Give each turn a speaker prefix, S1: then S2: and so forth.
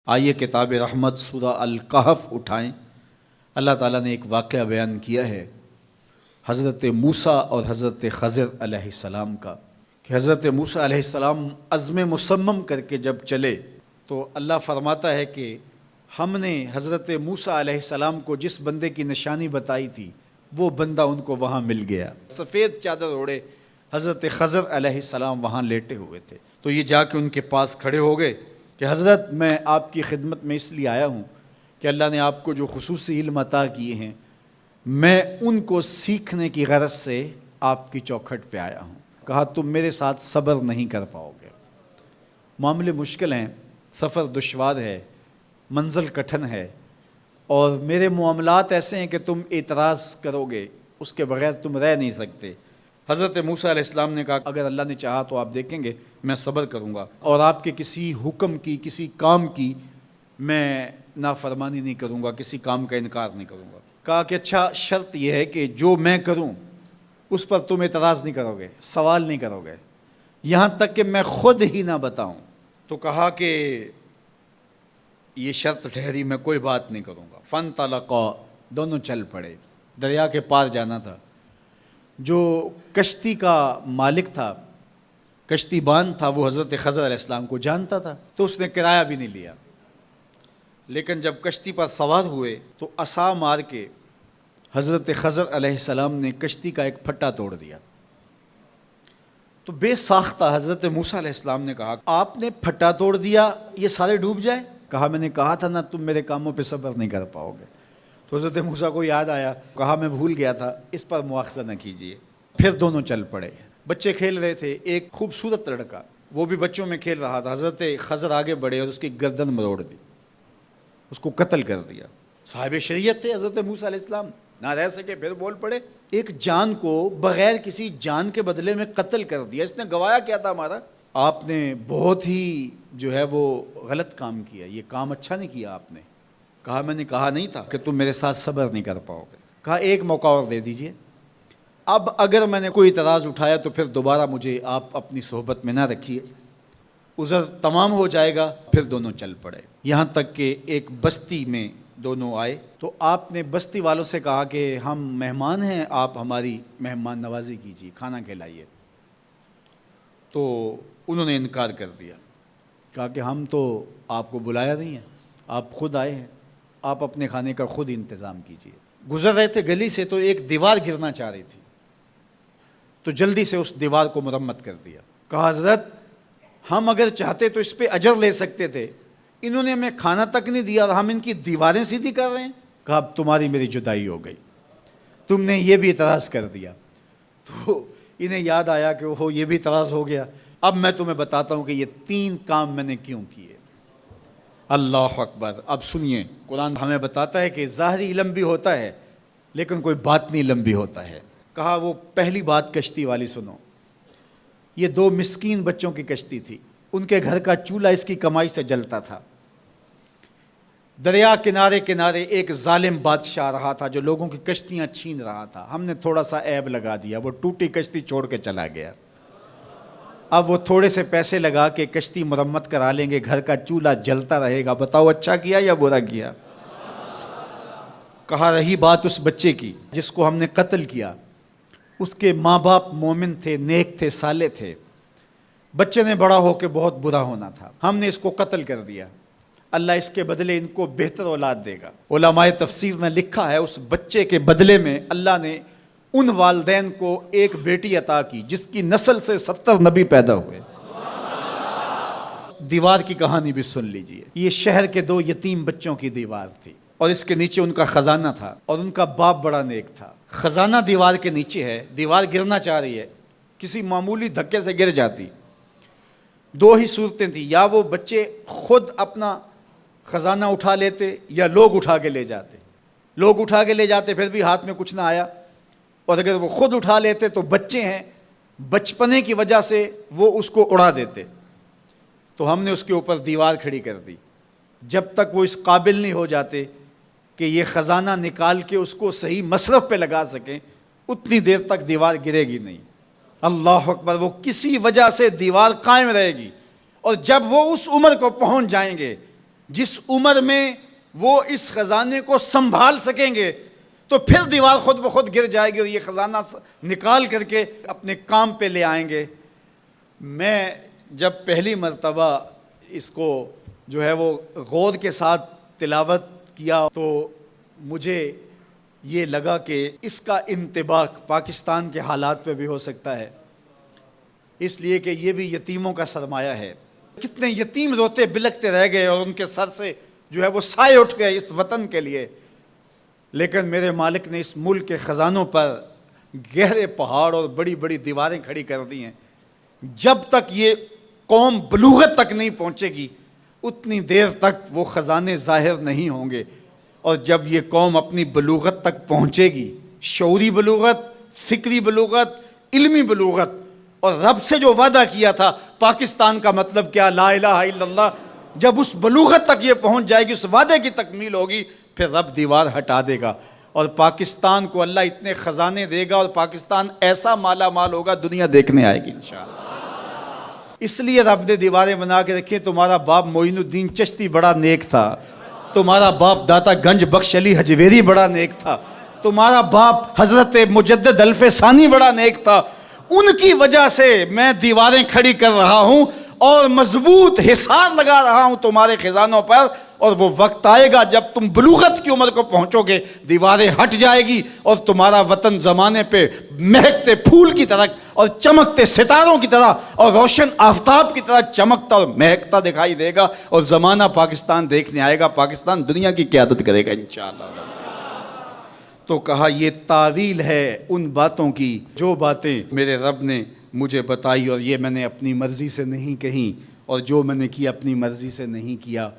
S1: آئیے کتاب رحمت سورہ الکہف اٹھائیں۔ اللہ تعالیٰ نے ایک واقعہ بیان کیا ہے حضرت موسیٰ اور حضرت خضر علیہ السلام کا، کہ حضرت موسیٰ علیہ السلام عزم مصمم کر کے جب چلے تو اللہ فرماتا ہے کہ ہم نے حضرت موسیٰ علیہ السلام کو جس بندے کی نشانی بتائی تھی وہ بندہ ان کو وہاں مل گیا۔ سفید چادر اوڑے حضرت خضر علیہ السلام وہاں لیٹے ہوئے تھے، تو یہ جا کے ان کے پاس کھڑے ہو گئے کہ حضرت میں آپ کی خدمت میں اس لیے آیا ہوں کہ اللہ نے آپ کو جو خصوصی علم عطا کیے ہیں میں ان کو سیکھنے کی غرض سے آپ کی چوکھٹ پہ آیا ہوں۔ کہا تم میرے ساتھ صبر نہیں کر پاؤ گے، معاملے مشکل ہیں، سفر دشوار ہے، منزل کٹھن ہے، اور میرے معاملات ایسے ہیں کہ تم اعتراض کرو گے، اس کے بغیر تم رہ نہیں سکتے۔ حضرت موسیٰ علیہ السلام نے کہا اگر اللہ نے چاہا تو آپ دیکھیں گے میں صبر کروں گا، اور آپ کے کسی حکم کی کسی کام کی میں نافرمانی نہیں کروں گا، کسی کام کا انکار نہیں کروں گا۔ کہا کہ اچھا شرط یہ ہے کہ جو میں کروں اس پر تم اعتراض نہیں کرو گے، سوال نہیں کرو گے، یہاں تک کہ میں خود ہی نہ بتاؤں۔ تو کہا کہ یہ شرط ٹھہری، میں کوئی بات نہیں کروں گا۔ فانطلقا، دونوں چل پڑے، دریا کے پار جانا تھا۔ جو کشتی کا مالک تھا، کشتی بان تھا، وہ حضرت خضر علیہ السلام کو جانتا تھا، تو اس نے کرایہ بھی نہیں لیا، لیکن جب کشتی پر سوار ہوئے تو عصا مار کے حضرت خضر علیہ السلام نے کشتی کا ایک پھٹا توڑ دیا۔ تو بے ساختہ حضرت موسیٰ علیہ السلام نے کہا آپ نے پھٹا توڑ دیا، یہ سارے ڈوب جائے؟ کہا میں نے کہا تھا نا تم میرے کاموں پہ صبر نہیں کر پاؤ گے۔ تو حضرت موسیٰ کو یاد آیا، کہا میں بھول گیا تھا، اس پر مواخذہ نہ کیجیے۔ پھر دونوں چل پڑے، بچے کھیل رہے تھے، ایک خوبصورت لڑکا وہ بھی بچوں میں کھیل رہا تھا۔ حضرت خضر آگے بڑھے اور اس کی گردن مروڑ دی، اس کو قتل کر دیا۔ صاحب شریعت تھے حضرت موسیٰ علیہ السلام، نہ رہ سکے، پھر بول پڑے ایک جان کو بغیر کسی جان کے بدلے میں قتل کر دیا، اس نے گوایا کیا تھا ہمارا؟ آپ نے بہت ہی جو ہے وہ غلط کام کیا، یہ کام اچھا نہیں کیا آپ نے۔ کہا میں نے کہا نہیں تھا کہ تم میرے ساتھ صبر نہیں کر پاؤ گے۔ کہا ایک موقع اور دے دیجئے، اب اگر میں نے کوئی اعتراض اٹھایا تو پھر دوبارہ مجھے آپ اپنی صحبت میں نہ رکھیے، عذر تمام ہو جائے گا۔ پھر دونوں چل پڑے، یہاں تک کہ ایک بستی میں دونوں آئے تو آپ نے بستی والوں سے کہا کہ ہم مہمان ہیں، آپ ہماری مہمان نوازی کیجیے، کھانا کھلائیے۔ تو انہوں نے انکار کر دیا، کہا کہ ہم تو آپ کو بلایا نہیں ہے، آپ خود آئے ہیں، آپ اپنے کھانے کا خود انتظام کیجیے۔ گزر رہے تھے گلی سے تو ایک دیوار گرنا چاہ رہی تھی، تو جلدی سے اس دیوار کو مرمت کر دیا۔ کہا حضرت ہم اگر چاہتے تو اس پہ اجر لے سکتے تھے، انہوں نے ہمیں کھانا تک نہیں دیا اور ہم ان کی دیواریں سیدھی کر رہے ہیں۔ کہا اب تمہاری میری جدائی ہو گئی، تم نے یہ بھی اعتراض کر دیا۔ تو انہیں یاد آیا کہ وہ یہ بھی اعتراض ہو گیا۔ اب میں تمہیں بتاتا ہوں کہ یہ 3 کام میں نے کیوں کیے۔ اللہ اکبر۔ اب سنیے، قرآن ہمیں بتاتا ہے کہ ظاہری علم بھی ہوتا ہے لیکن کوئی باطنی علم بھی ہوتا ہے۔ کہا وہ پہلی بات کشتی والی سنو، یہ 2 مسکین بچوں کی کشتی تھی، ان کے گھر کا چولہا اس کی کمائی سے جلتا تھا۔ دریا کنارے کنارے ایک ظالم بادشاہ رہا تھا جو لوگوں کی کشتیاں چھین رہا تھا، ہم نے تھوڑا سا عیب لگا دیا، وہ ٹوٹی کشتی چھوڑ کے چلا گیا۔ اب وہ تھوڑے سے پیسے لگا کے کشتی مرمت کرا لیں گے، گھر کا چولہا جلتا رہے گا، بتاؤ اچھا کیا یا برا کیا؟ کہا رہی بات اس بچے کی جس کو ہم نے قتل کیا، اس کے ماں باپ مومن تھے، نیک تھے، صالح تھے، بچے نے بڑا ہو کے بہت برا ہونا تھا، ہم نے اس کو قتل کر دیا، اللہ اس کے بدلے ان کو بہتر اولاد دے گا۔ علماء تفسیر نے لکھا ہے اس بچے کے بدلے میں اللہ نے ان والدین کو ایک بیٹی عطا کی جس کی نسل سے 70 نبی پیدا ہوئے۔ دیوار کی کہانی بھی سن لیجئے، یہ شہر کے 2 یتیم بچوں کی دیوار تھی اور اس کے نیچے ان کا خزانہ تھا، اور ان کا باپ بڑا نیک تھا۔ خزانہ دیوار کے نیچے ہے، دیوار گرنا چاہ رہی ہے، کسی معمولی دھکے سے گر جاتی۔ 2 ہی صورتیں تھیں، یا وہ بچے خود اپنا خزانہ اٹھا لیتے یا لوگ اٹھا کے لے جاتے۔ لوگ اٹھا کے لے جاتے پھر بھی ہاتھ میں کچھ نہ آیا، اور اگر وہ خود اٹھا لیتے تو بچے ہیں، بچپنے کی وجہ سے وہ اس کو اڑا دیتے۔ تو ہم نے اس کے اوپر دیوار کھڑی کر دی، جب تک وہ اس قابل نہیں ہو جاتے کہ یہ خزانہ نکال کے اس کو صحیح مصرف پہ لگا سکیں، اتنی دیر تک دیوار گرے گی نہیں۔ اللہ اکبر۔ وہ کسی وجہ سے دیوار قائم رہے گی، اور جب وہ اس عمر کو پہنچ جائیں گے جس عمر میں وہ اس خزانے کو سنبھال سکیں گے تو پھر دیوار خود بخود گر جائے گی اور یہ خزانہ نکال کر کے اپنے کام پہ لے آئیں گے۔ میں جب پہلی مرتبہ اس کو جو ہے وہ غور کے ساتھ تلاوت کیا تو مجھے یہ لگا کہ اس کا انطباق پاکستان کے حالات پہ بھی ہو سکتا ہے، اس لیے کہ یہ بھی یتیموں کا سرمایہ ہے۔ کتنے یتیم روتے بلکتے رہ گئے اور ان کے سر سے جو ہے وہ سائے اٹھ گئے اس وطن کے لیے، لیکن میرے مالک نے اس ملک کے خزانوں پر گہرے پہاڑ اور بڑی بڑی دیواریں کھڑی کر دی ہیں۔ جب تک یہ قوم بلوغت تک نہیں پہنچے گی اتنی دیر تک وہ خزانے ظاہر نہیں ہوں گے، اور جب یہ قوم اپنی بلوغت تک پہنچے گی، شعوری بلوغت، فکری بلوغت، علمی بلوغت، اور رب سے جو وعدہ کیا تھا پاکستان کا مطلب کیا، لا الہ الا اللہ، جب اس بلوغت تک یہ پہنچ جائے گی، اس وعدے کی تکمیل ہوگی، پھر رب دیوار ہٹا دے گا اور پاکستان کو اللہ اتنے خزانے دے گا اور پاکستان ایسا مالا مال ہوگا دنیا دیکھنے آئے گی انشاءاللہ۔ اس لیے رب نے دیواریں بنا کے رکھی۔ تمہارا باپ معین الدین چشتی بڑا نیک تھا، تمہارا باپ داتا گنج بخش علی حجویری بڑا نیک تھا، تمہارا باپ حضرت مجدد الف ثانی بڑا نیک تھا، ان کی وجہ سے میں دیواریں کھڑی کر رہا ہوں اور مضبوط حصار لگا رہا ہوں تمہارے خزانوں پر، اور وہ وقت آئے گا جب تم بلوغت کی عمر کو پہنچو گے، دیواریں ہٹ جائے گی اور تمہارا وطن زمانے پہ مہکتے پھول کی طرح اور چمکتے ستاروں کی طرح اور روشن آفتاب کی طرح چمکتا اور مہکتا دکھائی دے گا، اور زمانہ پاکستان دیکھنے آئے گا، پاکستان دنیا کی قیادت کرے گا انشاءاللہ۔ تو کہا یہ تعویل ہے ان باتوں کی جو باتیں میرے رب نے مجھے بتائی، اور یہ میں نے اپنی مرضی سے نہیں کہیں، اور جو میں نے کیا اپنی مرضی سے نہیں کیا۔